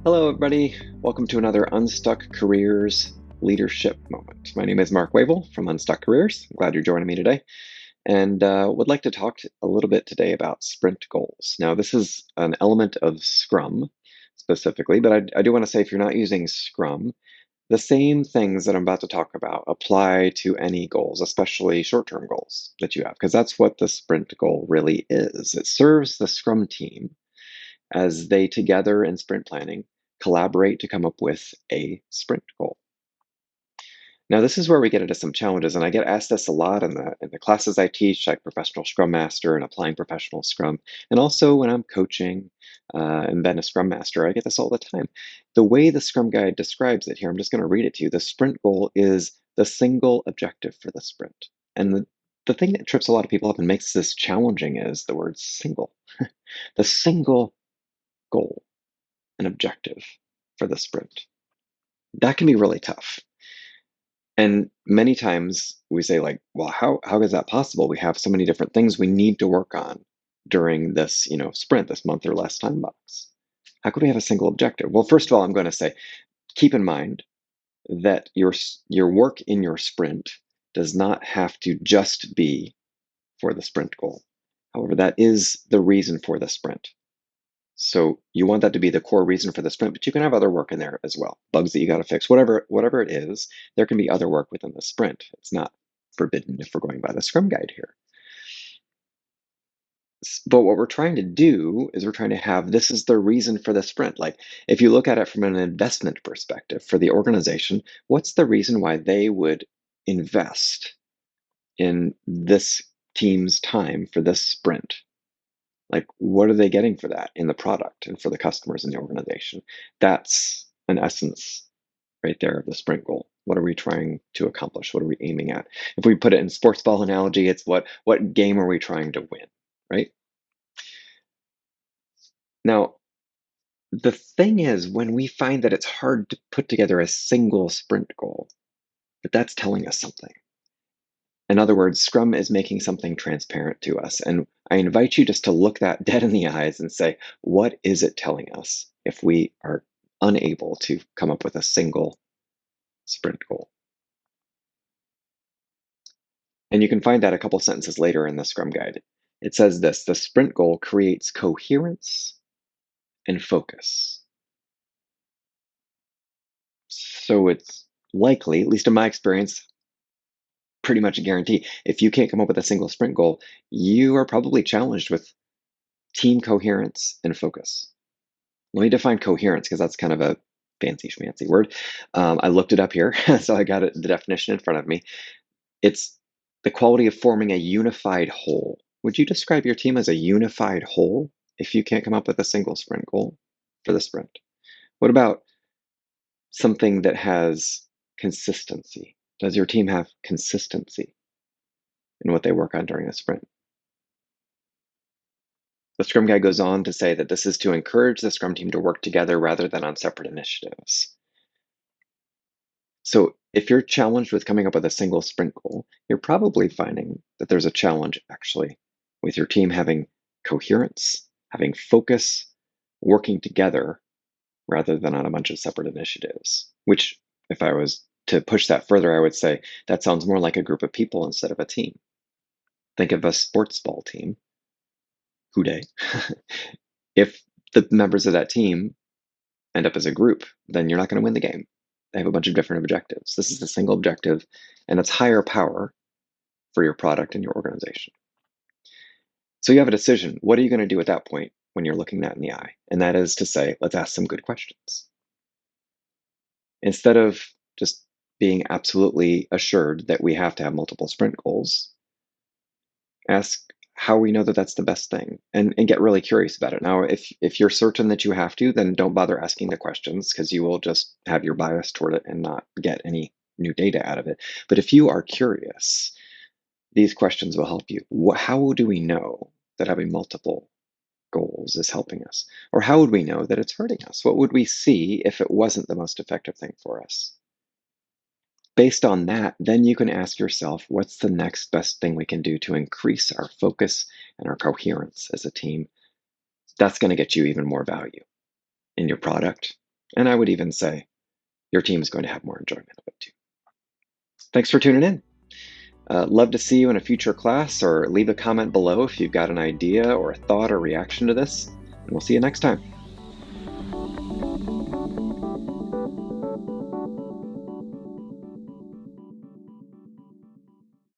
Hello, everybody. Welcome to another Unstuck Careers Leadership Moment. My name is Mark Wavell from Unstuck Careers. I'm glad you're joining me today, and would like to talk a little bit today about sprint goals. Now, this is an element of Scrum specifically, but I do want to say if you're not using Scrum, the same things that I'm about to talk about apply to any goals, especially short-term goals that you have, because that's what the sprint goal really is. It serves the Scrum team as they together in sprint planning collaborate to come up with a sprint goal. Now, this is where we get into some challenges, and I get asked this a lot in the classes I teach, like Professional Scrum Master and Applying Professional Scrum, and also when I'm coaching and then a Scrum Master, I get this all the time. The way the Scrum Guide describes it here, I'm just going to read it to you. The sprint goal is the single objective for the sprint. And the thing that trips a lot of people up and makes this challenging is the word single. The single goal, an objective for the sprint. That can be really tough. And many times we say, like, well, how is that possible? We have so many different things we need to work on during this, sprint, this month or less time box. How could we have a single objective? Well, first of all, I'm going to say, keep in mind that your work in your sprint does not have to just be for the sprint goal. However, that is the reason for the sprint. So you want that to be the core reason for the sprint, but you can have other work in there as well. Bugs that you got to fix, whatever it is, there can be other work within the sprint. It's not forbidden if we're going by the Scrum Guide here. But what we're trying to do is we're trying to have this is the reason for the sprint. Like if you look at it from an investment perspective for the organization, what's the reason why they would invest in this team's time for this sprint? Like, what are they getting for that in the product and for the customers in the organization? That's an essence right there of the sprint goal. What are we trying to accomplish? What are we aiming at? If we put it in sports ball analogy, it's what game are we trying to win, right? Now, the thing is, when we find that it's hard to put together a single sprint goal, but that's telling us something. In other words, Scrum is making something transparent to us. And I invite you just to look that dead in the eyes and say, what is it telling us if we are unable to come up with a single sprint goal? And you can find that a couple sentences later in the Scrum Guide. It says this: the sprint goal creates coherence and focus. So it's likely, at least in my experience, pretty much a guarantee. If you can't come up with a single sprint goal, you are probably challenged with team coherence and focus. Let me define coherence because that's kind of a fancy schmancy word. I looked it up here, so I got the definition in front of me. It's the quality of forming a unified whole. Would you describe your team as a unified whole if you can't come up with a single sprint goal for the sprint? What about something that has consistency? Does your team have consistency in what they work on during a sprint? The Scrum Guide goes on to say that this is to encourage the Scrum team to work together rather than on separate initiatives. So if you're challenged with coming up with a single sprint goal, you're probably finding that there's a challenge actually with your team having coherence, having focus, working together rather than on a bunch of separate initiatives, which if I was to push that further, I would say that sounds more like a group of people instead of a team. Think of a sports ball team, Houday. If the members of that team end up as a group, then you're not going to win the game. They have a bunch of different objectives. This is a single objective, and it's higher power for your product and your organization. So you have a decision. What are you going to do at that point when you're looking that in the eye? And that is to say, let's ask some good questions. Instead of just being absolutely assured that we have to have multiple sprint goals, ask how we know that that's the best thing and get really curious about it. Now, if you're certain that you have to, then don't bother asking the questions because you will just have your bias toward it and not get any new data out of it. But if you are curious, these questions will help you. How do we know that having multiple goals is helping us? Or how would we know that it's hurting us? What would we see if it wasn't the most effective thing for us? Based on that, then you can ask yourself, what's the next best thing we can do to increase our focus and our coherence as a team? That's going to get you even more value in your product And I would even say your team is going to have more enjoyment of it too. Thanks for tuning in. Love to see you in a future class, or leave a comment below if you've got an idea or a thought or reaction to this, and we'll see you next time.